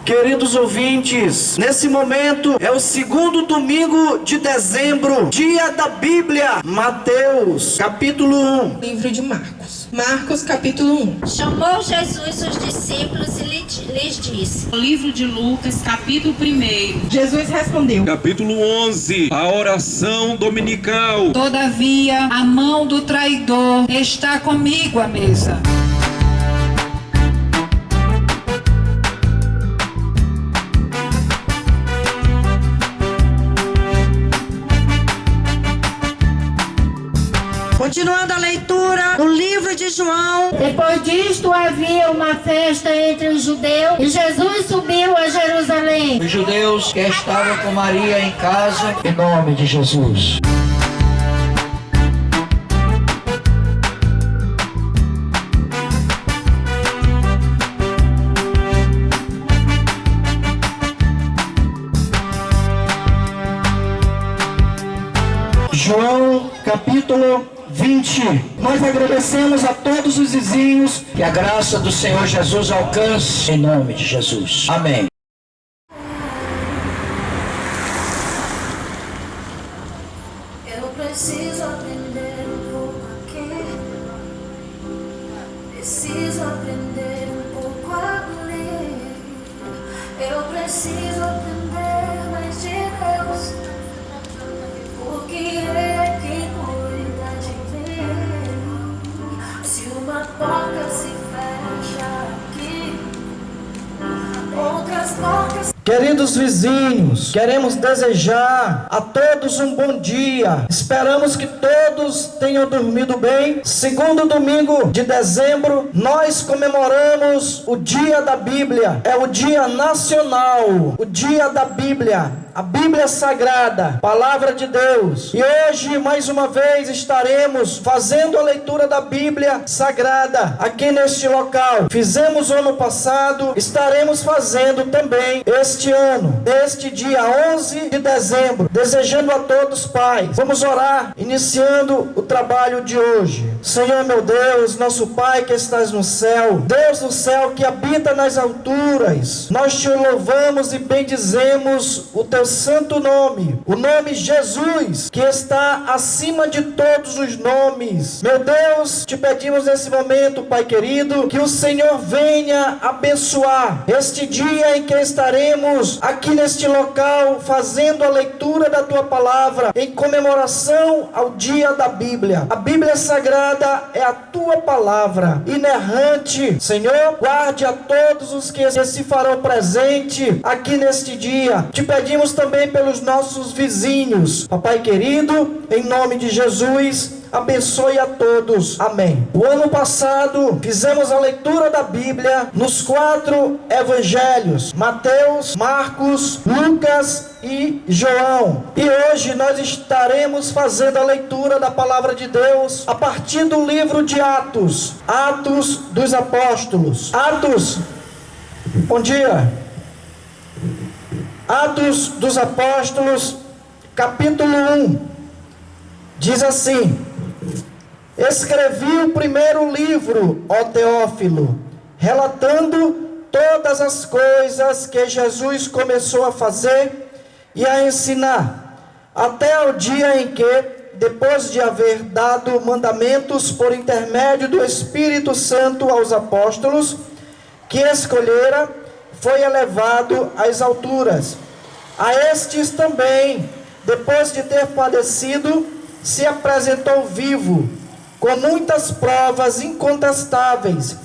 Queridos ouvintes, nesse momento é o segundo domingo de dezembro, dia da Bíblia, Mateus, capítulo 1. Livro de Marcos. Marcos, capítulo 1. Chamou Jesus os discípulos e lhes disse. O livro de Lucas, capítulo 1. Jesus respondeu. Capítulo 11, a oração dominical. Todavia, a mão do traidor está comigo à mesa. Continuando a leitura do livro de João. Depois disto havia uma festa entre os judeus e Jesus subiu a Jerusalém. Os judeus que estavam com Maria em casa, em nome de Jesus. João, capítulo 20. Nós agradecemos a todos os vizinhos. Que a graça do Senhor Jesus alcance, em nome de Jesus. Amém. Eu preciso aprender um pouco aqui. Preciso aprender um pouco a ler. Eu preciso aprender mais de Deus. Porque é quem cuida de mim. Se uma porta se fecha aqui, outras portas. Queridos vizinhos, queremos desejar a todos um bom dia. Esperamos que todos tenham dormido bem. Segundo domingo de dezembro, nós comemoramos o Dia da Bíblia. É o Dia Nacional, o Dia da Bíblia. A Bíblia Sagrada, Palavra de Deus. E hoje, mais uma vez, estaremos fazendo a leitura da Bíblia Sagrada aqui neste local. Fizemos ano passado, estaremos fazendo também este ano, neste dia 11 de dezembro. Desejando a todos paz. Vamos orar, iniciando o trabalho de hoje. Senhor meu Deus, nosso Pai que estás no céu, Deus do céu que habita nas alturas, nós te louvamos e bendizemos o teu santo nome, o nome Jesus, que está acima de todos os nomes. Meu Deus, te pedimos nesse momento, Pai querido, que o Senhor venha abençoar este dia em que estaremos aqui neste local, fazendo a leitura da tua palavra, em comemoração ao dia da Bíblia. A Bíblia Sagrada é a tua palavra, inerrante. Senhor, guarde a todos os que se farão presente aqui neste dia. Te pedimos também pelos nossos vizinhos. Papai querido, em nome de Jesus, abençoe a todos. Amém. O ano passado fizemos a leitura da Bíblia nos 4 evangelhos: Mateus, Marcos, Lucas e João. E hoje nós estaremos fazendo a leitura da palavra de Deus a partir do livro de Atos. Atos dos Apóstolos. Atos. Bom dia. Atos dos Apóstolos, capítulo 1, diz assim: escrevi o primeiro livro, ó Teófilo, relatando todas as coisas que Jesus começou a fazer e a ensinar, até o dia em que, depois de haver dado mandamentos por intermédio do Espírito Santo aos apóstolos que escolhera, foi elevado às alturas. A estes também, depois de ter padecido, se apresentou vivo, com muitas provas incontestáveis,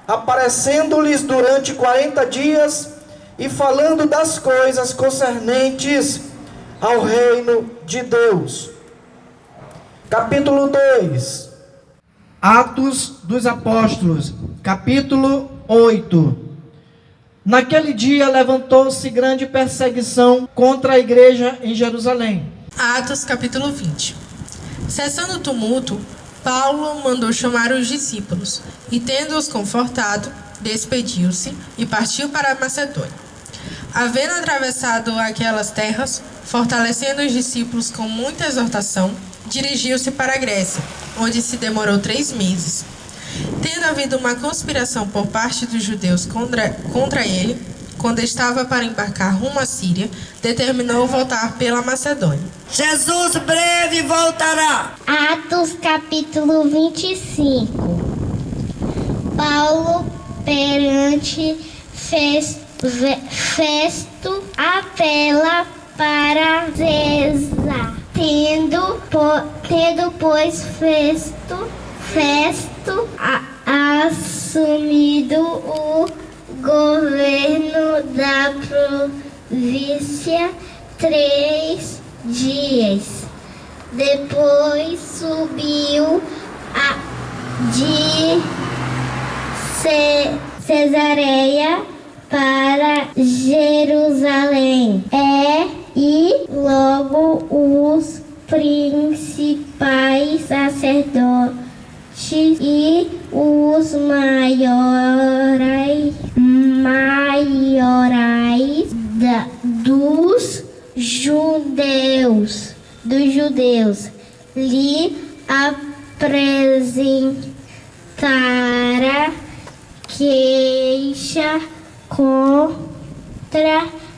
aparecendo-lhes durante 40 dias e falando das coisas concernentes ao reino de Deus. Capítulo 2. Atos dos Apóstolos, capítulo 8. Naquele dia levantou-se grande perseguição contra a igreja em Jerusalém. Atos, capítulo 20. Cessando o tumulto, Paulo mandou chamar os discípulos e, tendo-os confortado, despediu-se e partiu para a Macedônia. Havendo atravessado aquelas terras, fortalecendo os discípulos com muita exortação, dirigiu-se para a Grécia, onde se demorou 3 meses. Tendo havido uma conspiração por parte dos judeus contra ele, quando estava para embarcar rumo à Síria, determinou voltar pela Macedônia. Jesus breve voltará. Atos capítulo 25. Paulo perante Festo apela para César. Tendo pois Festo assumido o governo da província 3 dias. Depois subiu de Cesareia para Jerusalém. E logo os principais sacerdotes e os maiorais dos judeus lhe apresentara queixa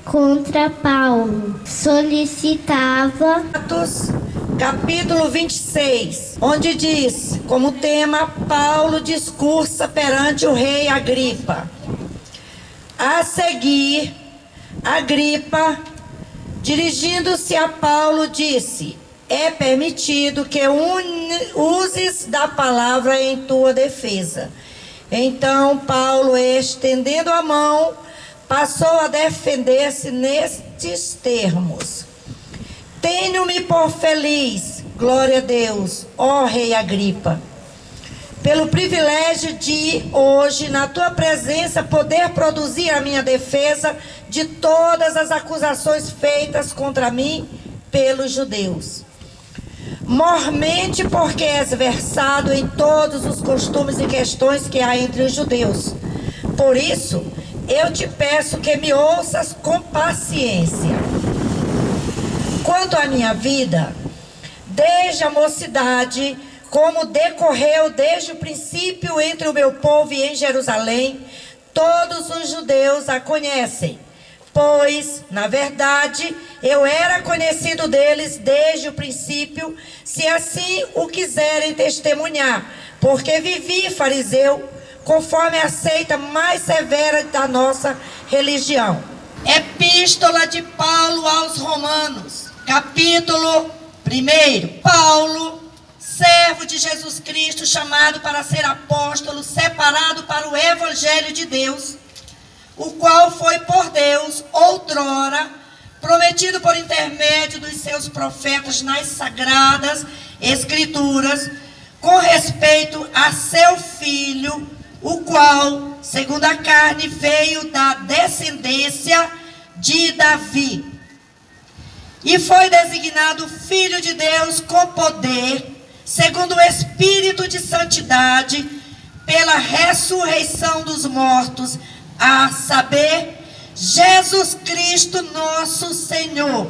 contra Paulo. Solicitava Atos capítulo 26, onde diz, como tema, Paulo discursa perante o rei Agripa. A seguir, Agripa, dirigindo-se a Paulo, disse: é permitido que uses da palavra em tua defesa. Então Paulo, estendendo a mão, passou a defender-se nestes termos: tenho-me por feliz, glória a Deus, ó rei Agripa, pelo privilégio de hoje, na tua presença, poder produzir a minha defesa de todas as acusações feitas contra mim pelos judeus. Mormente porque és versado em todos os costumes e questões que há entre os judeus. Por isso, eu te peço que me ouças com paciência. Quanto à minha vida, desde a mocidade, como decorreu desde o princípio entre o meu povo e em Jerusalém, todos os judeus a conhecem. Pois, na verdade, eu era conhecido deles desde o princípio, se assim o quiserem testemunhar, porque vivi fariseu, conforme a seita mais severa da nossa religião. Epístola de Paulo aos Romanos, capítulo 1. Paulo, servo de Jesus Cristo, chamado para ser apóstolo, separado para o evangelho de Deus, o qual foi por Deus outrora prometido por intermédio dos seus profetas nas sagradas escrituras, com respeito a seu filho, o qual, segundo a carne, veio da descendência de Davi, e foi designado Filho de Deus com poder, segundo o Espírito de santidade, pela ressurreição dos mortos, a saber, Jesus Cristo nosso Senhor.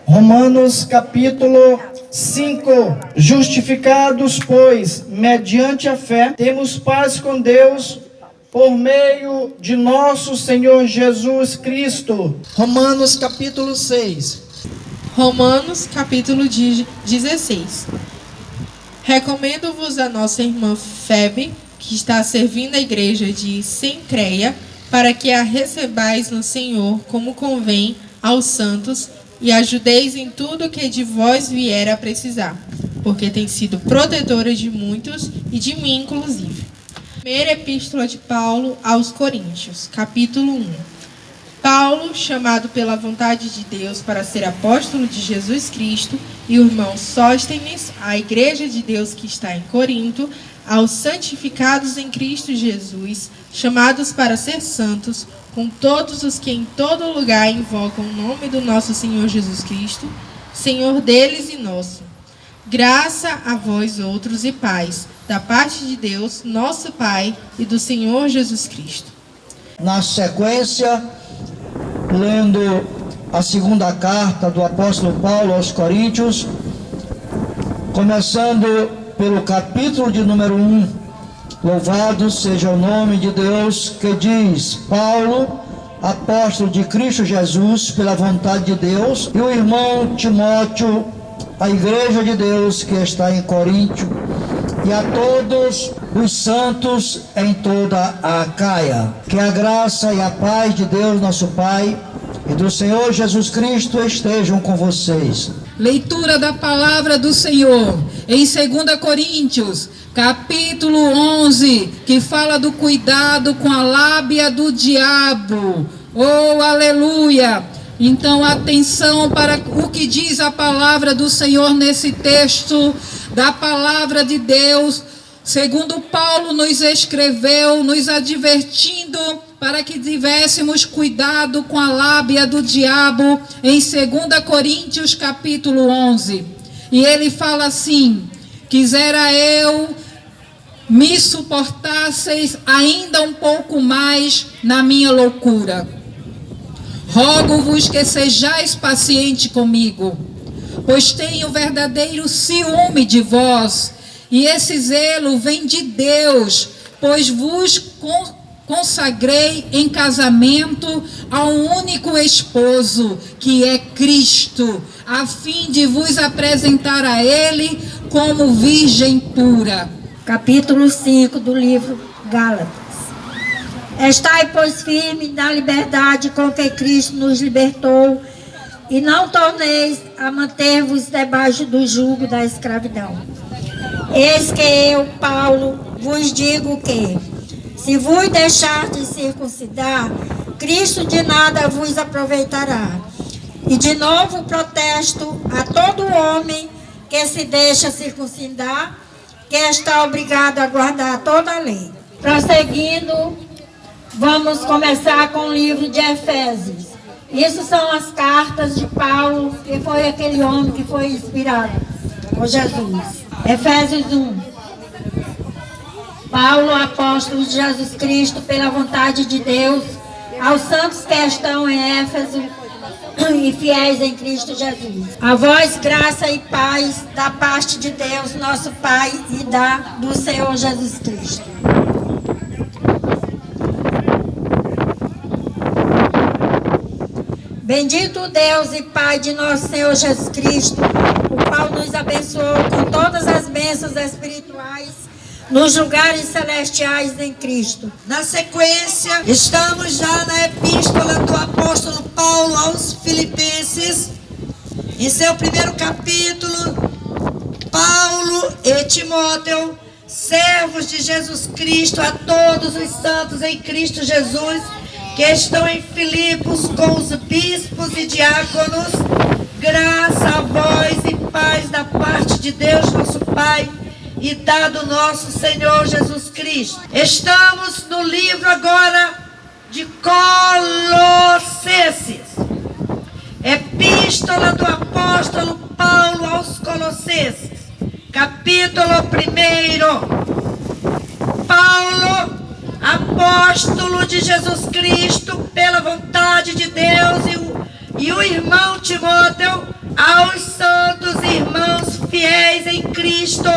Romanos capítulo 5. Justificados, pois, mediante a fé, temos paz com Deus, por meio de nosso Senhor Jesus Cristo. Romanos capítulo 6. Romanos capítulo 16. Recomendo-vos a nossa irmã Febe, que está servindo a igreja de Cencreia, para que a recebais no Senhor como convém aos santos, e ajudeis em tudo que de vós vier a precisar, porque tem sido protetora de muitos e de mim inclusive. Primeira epístola de Paulo aos Coríntios, capítulo 1. Paulo, chamado pela vontade de Deus para ser apóstolo de Jesus Cristo, e o irmão Sóstenes, a igreja de Deus que está em Corinto, aos santificados em Cristo Jesus, chamados para ser santos, com todos os que em todo lugar invocam o nome do nosso Senhor Jesus Cristo, Senhor deles e nosso. Graça a vós outros e paz, da parte de Deus, nosso Pai, e do Senhor Jesus Cristo. Na sequência, lendo a segunda carta do apóstolo Paulo aos Coríntios, começando pelo capítulo de número 1, louvado seja o nome de Deus, que diz: Paulo, apóstolo de Cristo Jesus, pela vontade de Deus, e o irmão Timóteo, a igreja de Deus que está em Coríntio, e a todos os santos em toda a Acaia. Que a graça e a paz de Deus, nosso Pai, e do Senhor Jesus Cristo estejam com vocês. Leitura da palavra do Senhor em 2 Coríntios, capítulo 11, que fala do cuidado com a lábia do diabo. Oh, aleluia! Então, atenção para o que diz a palavra do Senhor nesse texto da palavra de Deus. Segundo Paulo nos escreveu, nos advertindo para que tivéssemos cuidado com a lábia do diabo, em 2 Coríntios capítulo 11. E ele fala assim: quisera eu me suportasseis ainda um pouco mais na minha loucura. Rogo-vos que sejais paciente comigo, pois tenho verdadeiro ciúme de vós, e esse zelo vem de Deus, pois vos consagrei em casamento ao único esposo, que é Cristo, a fim de vos apresentar a Ele como virgem pura. Capítulo 5 do livro Gálatas. Estai, pois, firme na liberdade com que Cristo nos libertou, e não torneis a manter-vos debaixo do jugo da escravidão. Eis que eu, Paulo, vos digo que, se vos deixar de circuncidar, Cristo de nada vos aproveitará. E de novo protesto a todo homem que se deixa circuncidar, que está obrigado a guardar toda a lei. Prosseguindo, vamos começar com o livro de Efésios. Isso são as cartas de Paulo, que foi aquele homem que foi inspirado por Jesus. Efésios 1. Paulo, apóstolo de Jesus Cristo, pela vontade de Deus, aos santos que estão em Éfeso e fiéis em Cristo Jesus. A vós, graça e paz da parte de Deus, nosso Pai, e do Senhor Jesus Cristo. Bendito Deus e Pai de nosso Senhor Jesus Cristo, o qual nos abençoou com todas as bênçãos espirituais nos lugares celestiais em Cristo. Na sequência, estamos já na epístola do apóstolo Paulo aos Filipenses. Em seu primeiro capítulo, Paulo e Timóteo, servos de Jesus Cristo, a todos os santos em Cristo Jesus, que estão em Filipos com os bispos e diáconos, graça a vós e paz da parte de Deus nosso Pai e do nosso Senhor Jesus Cristo. Estamos no livro agora de Colossenses, epístola do apóstolo Paulo aos Colossenses, capítulo 1. Paulo, apóstolo de Jesus Cristo, pela vontade de Deus, e o irmão Timóteo, aos santos irmãos fiéis em Cristo,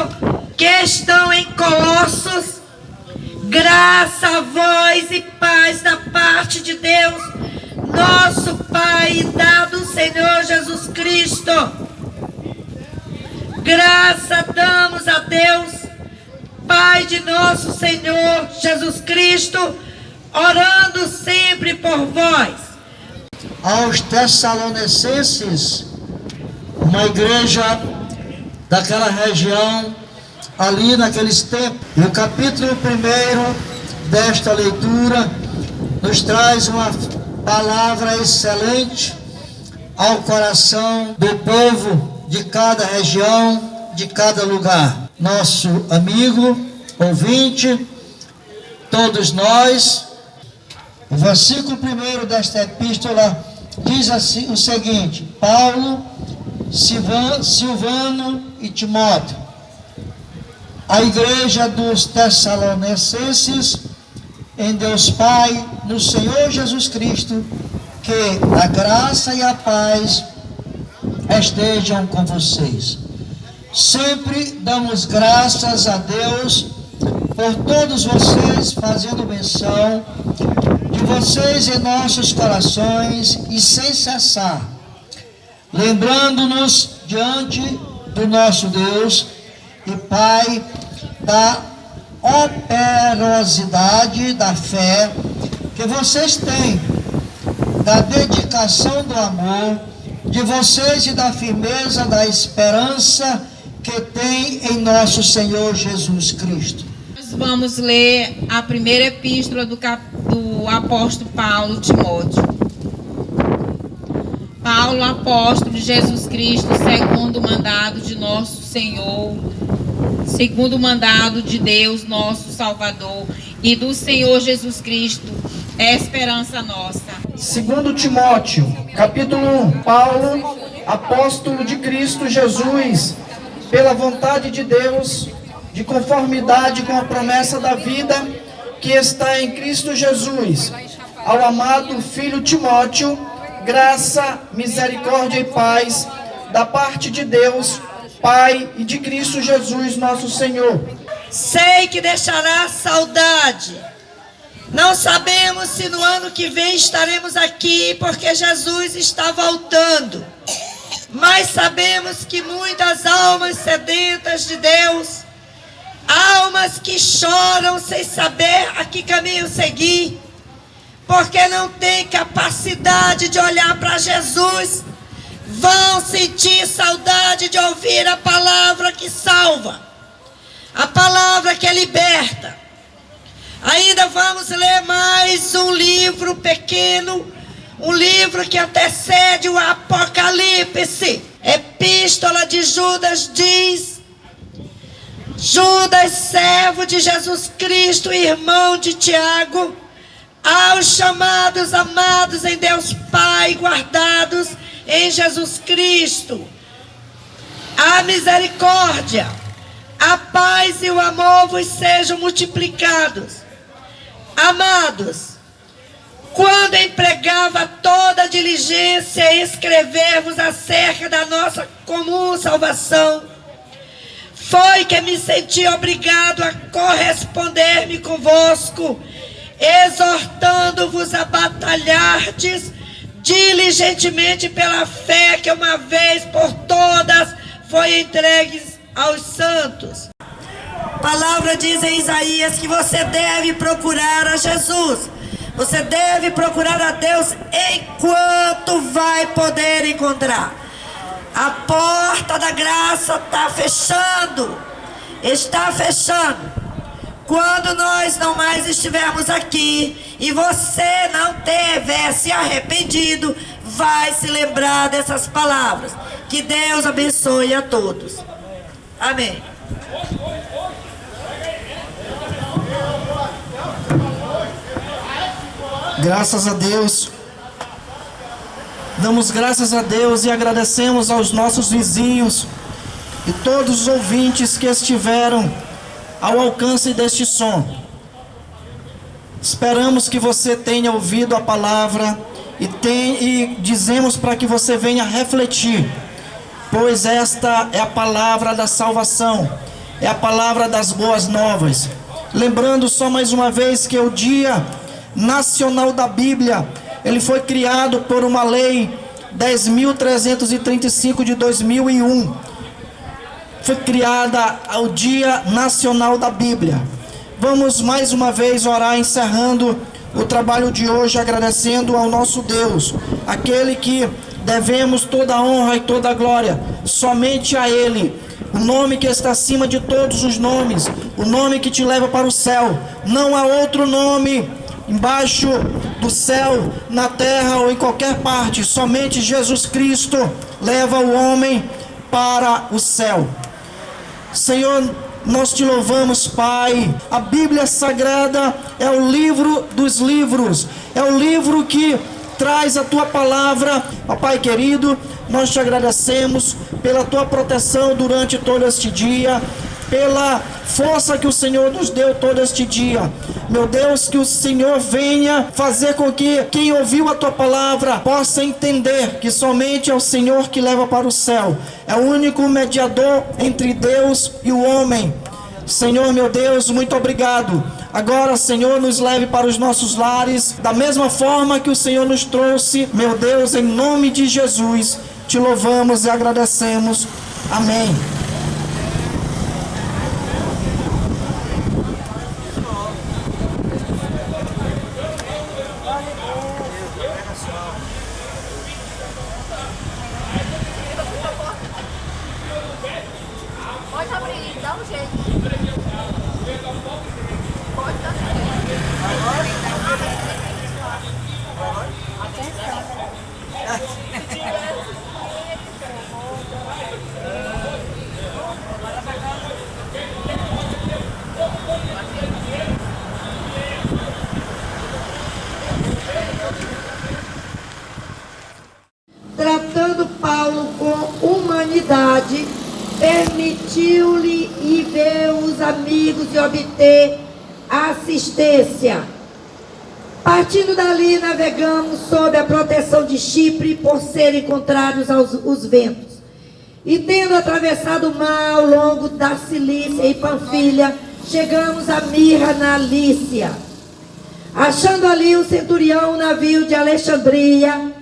que estão em Colossos, graça a vós e paz da parte de Deus, nosso Pai, e do Senhor Jesus Cristo. Graça damos a Deus, Pai de nosso Senhor Jesus Cristo, orando sempre por vós. Aos Tessalonicenses, uma igreja daquela região, ali naqueles tempos. E o capítulo 1 desta leitura nos traz uma palavra excelente ao coração do povo de cada região, de cada lugar. Nosso amigo, ouvinte, todos nós, o versículo 1 desta epístola diz assim, o seguinte: Paulo, Silvano e Timóteo, a igreja dos Tessalonicenses, em Deus Pai, no Senhor Jesus Cristo, que a graça e a paz estejam com vocês. Sempre damos graças a Deus por todos vocês, fazendo menção de vocês em nossos corações e sem cessar, lembrando-nos diante do nosso Deus e Pai da operosidade da fé que vocês têm, da dedicação do amor de vocês e da firmeza da esperança que tem em nosso Senhor Jesus Cristo. Nós vamos ler a primeira epístola do apóstolo Paulo Timóteo. Paulo, apóstolo de Jesus Cristo, segundo o mandado de nosso Senhor, segundo o mandado de Deus, nosso Salvador, e do Senhor Jesus Cristo, é esperança nossa. Segundo Timóteo, capítulo 1, Paulo, apóstolo de Cristo Jesus, pela vontade de Deus, de conformidade com a promessa da vida que está em Cristo Jesus, ao amado filho Timóteo, graça, misericórdia e paz, da parte de Deus, Pai, e de Cristo Jesus, nosso Senhor. Sei que deixará saudade. Não sabemos se no ano que vem estaremos aqui, porque Jesus está voltando. Mas sabemos que muitas almas sedentas de Deus, almas que choram sem saber a que caminho seguir, porque não têm capacidade de olhar para Jesus, vão sentir saudade de ouvir a palavra que salva, a palavra que liberta. Ainda vamos ler mais um livro pequeno, um livro que antecede o Apocalipse. Epístola de Judas diz: Judas, servo de Jesus Cristo, irmão de Tiago, aos chamados, amados em Deus Pai, guardados em Jesus Cristo, a misericórdia, a paz e o amor vos sejam multiplicados. Amados, quando empregava toda diligência em escrever-vos acerca da nossa comum salvação, foi que me senti obrigado a corresponder-me convosco, exortando-vos a batalhardes diligentemente pela fé que uma vez por todas foi entregue aos santos. A palavra diz em Isaías que você deve procurar a Jesus. Você deve procurar a Deus enquanto vai poder encontrar. A porta da graça está fechando. Está fechando. Quando nós não mais estivermos aqui e você não tiver se arrependido, vai se lembrar dessas palavras. Que Deus abençoe a todos. Amém. Graças a Deus. Damos graças a Deus e agradecemos aos nossos vizinhos e todos os ouvintes que estiveram ao alcance deste som. Esperamos que você tenha ouvido a palavra e dizemos para que você venha refletir, pois esta é a palavra da salvação, é a palavra das boas novas. Lembrando só mais uma vez que o Dia Nacional da Bíblia, ele foi criado por uma lei 10.335 de 2001. Foi criada o Dia Nacional da Bíblia. Vamos mais uma vez orar, encerrando o trabalho de hoje, agradecendo ao nosso Deus, aquele que devemos toda a honra e toda a glória, somente a Ele, o nome que está acima de todos os nomes, o nome que te leva para o céu. Não há outro nome embaixo do céu, na terra ou em qualquer parte. Somente Jesus Cristo leva o homem para o céu. Senhor, nós te louvamos, Pai. A Bíblia Sagrada é o livro dos livros, é o livro que traz a tua palavra. Ó Pai querido, nós te agradecemos pela tua proteção durante todo este dia, pela força que o Senhor nos deu todo este dia. Meu Deus, que o Senhor venha fazer com que quem ouviu a tua palavra possa entender que somente é o Senhor que leva para o céu, é o único mediador entre Deus e o homem. Senhor, meu Deus, muito obrigado. Agora, Senhor, nos leve para os nossos lares, da mesma forma que o Senhor nos trouxe. Meu Deus, em nome de Jesus, te louvamos e agradecemos. Amém. Pode abrir, dá um jeito. Pode dar Tratando Paulo com humanidade, permitiu-lhe ir ver os amigos e obter assistência. Partindo dali, navegamos sob a proteção de Chipre, por serem contrários aos ventos. E tendo atravessado o mar ao longo da Cilícia e Panfilha, chegamos a Mirra, na Lícia. Achando ali o centurião, um navio de Alexandria,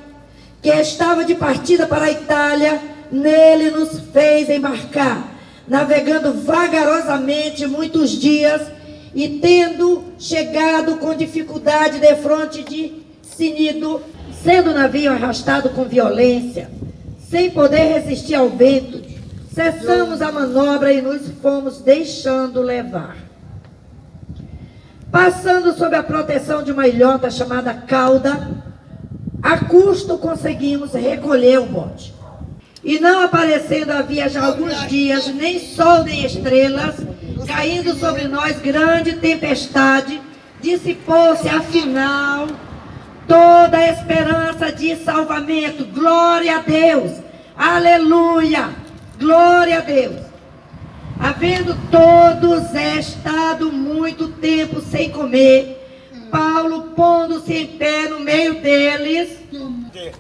que estava de partida para a Itália, nele nos fez embarcar, navegando vagarosamente muitos dias, e tendo chegado com dificuldade defronte de Cnido, sendo o navio arrastado com violência, sem poder resistir ao vento, cessamos a manobra e nos fomos deixando levar. Passando sob a proteção de uma ilhota chamada Cauda, a custo conseguimos recolher o bote. E não aparecendo havia já alguns dias nem sol nem estrelas, caindo sobre nós grande tempestade, dissipou-se afinal toda a esperança de salvamento. Glória a Deus, aleluia, glória a Deus. Havendo todos estado muito tempo sem comer, Paulo, pondo-se em pé no meio deles,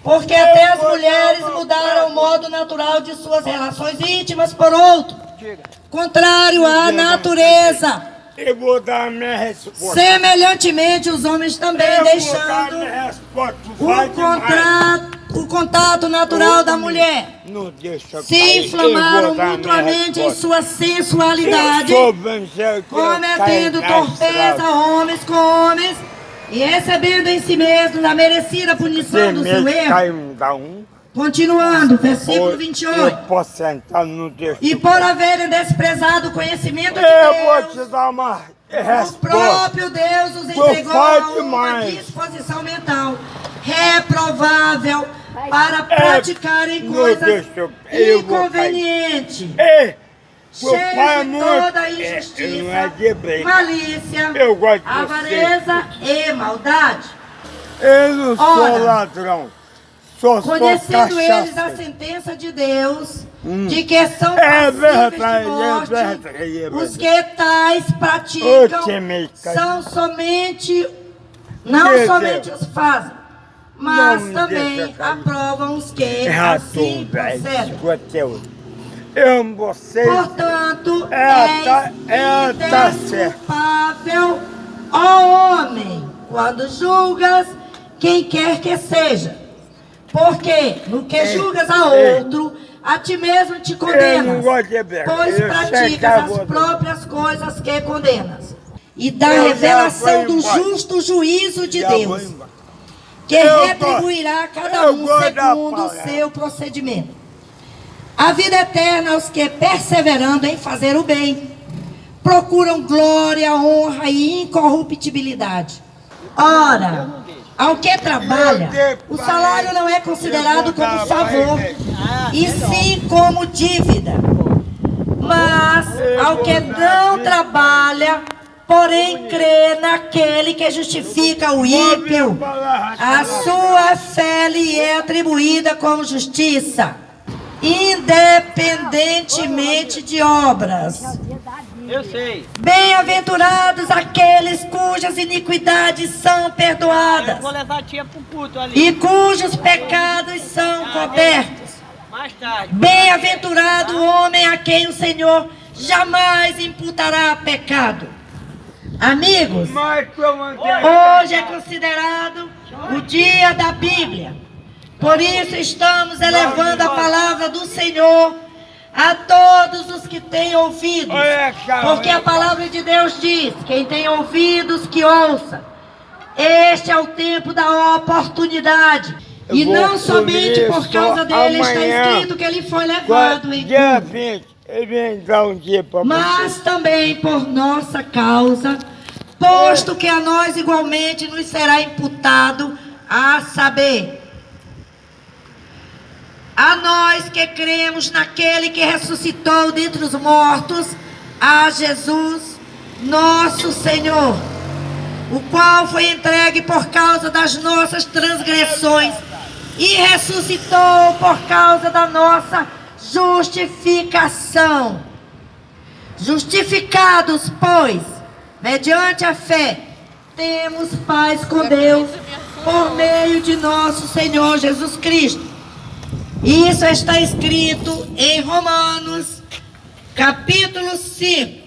porque até as mulheres mudaram o modo natural de suas relações íntimas por outro, contrário à natureza. Eu vou dar a minha resposta. Semelhantemente, os homens também, deixando o contato natural da mulher, se inflamaram mutuamente em sua sensualidade, cometendo torpeza homens com homens, e recebendo em si mesmos a merecida punição do seu erro. Continuando, versículo 28. E por haverem desprezado o conhecimento de Deus, vou te dar uma resposta. O próprio Deus os entregou a uma disposição mental reprovável para praticarem coisas inconvenientes, cheios de toda injustiça, malícia, avareza e maldade. Eu não sou ladrão, só sou conhecendo cachaceiro. eles a sentença de Deus, de que são passíveis de morte, os que tais praticam são somente, não somente os fazem, mas também aprovam os que assim procedem. Portanto, és indesculpável, ó homem, quando julgas quem quer que seja. Porque no que julgas a outro, a ti mesmo te condenas, pois praticas as próprias coisas que condenas. E da revelação do justo juízo de Deus, que retribuirá a cada um segundo o seu procedimento. A vida eterna aos que, perseverando em fazer o bem, procuram glória, honra e incorruptibilidade. Ora, ao que trabalha, o salário não é considerado como favor, e sim como dívida. Mas ao que não trabalha, porém crê naquele que justifica o ímpio, a sua fé lhe é atribuída como justiça, independentemente de obras. Eu sei. Bem-aventurados aqueles cujas iniquidades são perdoadas, Vou levar a tia pro culto ali. e cujos pecados são cobertos. Mais tarde. Bem-aventurado o homem a quem o Senhor jamais imputará pecado. Amigos, Mas hoje é considerado o dia da Bíblia. Por isso estamos elevando a palavra do Senhor a todos os que têm ouvidos. Porque a palavra de Deus diz: quem tem ouvidos, que ouça. Este é o tempo da oportunidade. E não somente por causa dele está escrito que ele foi levado em dia culto, 20, ele vem dar um dia para mas também por nossa causa, posto que a nós igualmente nos será imputado, a saber, a nós que cremos naquele que ressuscitou dentre os mortos, a Jesus, nosso Senhor, o qual foi entregue por causa das nossas transgressões e ressuscitou por causa da nossa justificação. Justificados, pois, mediante a fé, temos paz com Deus por meio de nosso Senhor Jesus Cristo. Isso está escrito em Romanos, capítulo 5,